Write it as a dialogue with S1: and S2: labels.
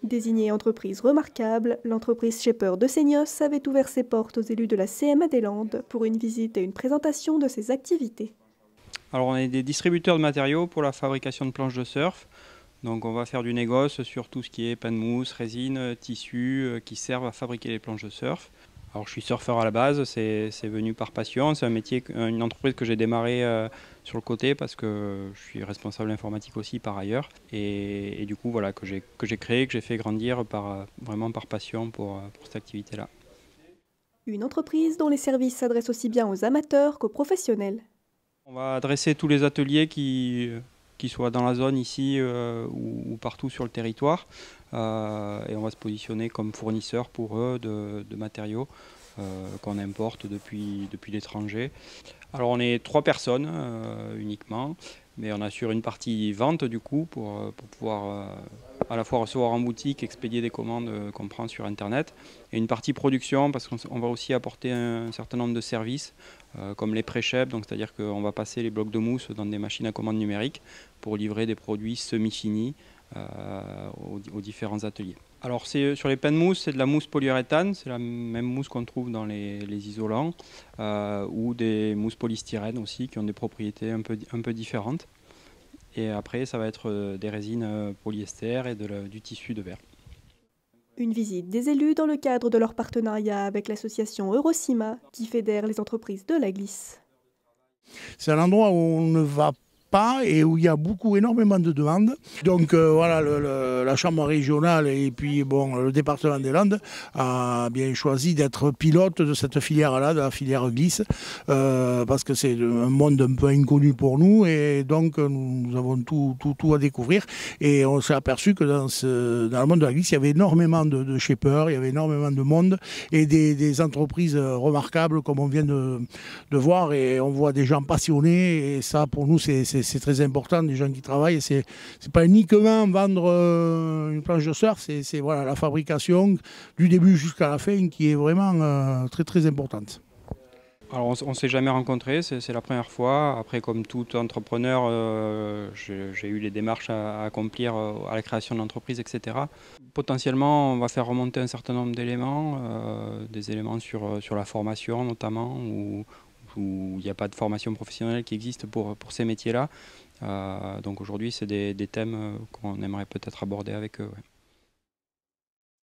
S1: Désignée entreprise remarquable, l'entreprise Shaper de Seignos avait ouvert ses portes aux élus de la CMA des Landes pour une visite et une présentation de ses activités.
S2: Alors on est des distributeurs de matériaux pour la fabrication de planches de surf. Donc on va faire du négoce sur tout ce qui est pain de mousse, résine, tissu qui servent à fabriquer les planches de surf. Alors je suis surfeur à la base, c'est venu par passion, c'est un métier, une entreprise que j'ai démarré sur le côté parce que je suis responsable informatique aussi par ailleurs. Et du coup voilà, que j'ai créé, que j'ai fait grandir vraiment par passion pour cette activité-là.
S1: Une entreprise dont les services s'adressent aussi bien aux amateurs qu'aux professionnels.
S2: On va adresser tous les ateliers qui soient dans la zone ici ou partout sur le territoire. Et on va se positionner comme fournisseur pour eux de matériaux qu'on importe depuis l'étranger. Alors on est 3 personnes uniquement, mais on assure une partie vente du coup pour pouvoir à la fois recevoir en boutique, expédier des commandes qu'on prend sur internet, et une partie production parce qu'on va aussi apporter un certain nombre de services comme les pré-shep, donc c'est-à-dire qu'on va passer les blocs de mousse dans des machines à commande numérique pour livrer des produits semi-finis aux différents ateliers. Alors sur les pains de mousse, c'est de la mousse polyuréthane, c'est la même mousse qu'on trouve dans les isolants, ou des mousses polystyrène aussi qui ont des propriétés un peu différentes. Et après, ça va être des résines polyester et du tissu de verre.
S1: Une visite des élus dans le cadre de leur partenariat avec l'association Eurocima qui fédère les entreprises de la glisse.
S3: C'est un endroit où on ne va pas et où il y a énormément de demandes. Donc voilà, la Chambre régionale et puis bon, le département des Landes a bien choisi d'être pilote de cette filière-là, de la filière glisse, parce que c'est un monde un peu inconnu pour nous et donc nous avons tout à découvrir. Et on s'est aperçu que dans le monde de la glisse, il y avait énormément de shapers, il y avait énormément de monde et des entreprises remarquables comme on vient de voir, et on voit des gens passionnés et ça pour nous c'est très important, des gens qui travaillent. C'est pas uniquement vendre une planche de surf, c'est voilà, la fabrication du début jusqu'à la fin qui est vraiment très importante.
S2: Alors on ne s'est jamais rencontrés, c'est la première fois. Après, comme tout entrepreneur, j'ai eu les démarches à accomplir à la création de l'entreprise, etc. Potentiellement, on va faire remonter un certain nombre d'éléments, des éléments sur la formation notamment, où il n'y a pas de formation professionnelle qui existe pour ces métiers-là. Donc aujourd'hui, c'est des thèmes qu'on aimerait peut-être aborder avec eux. Ouais.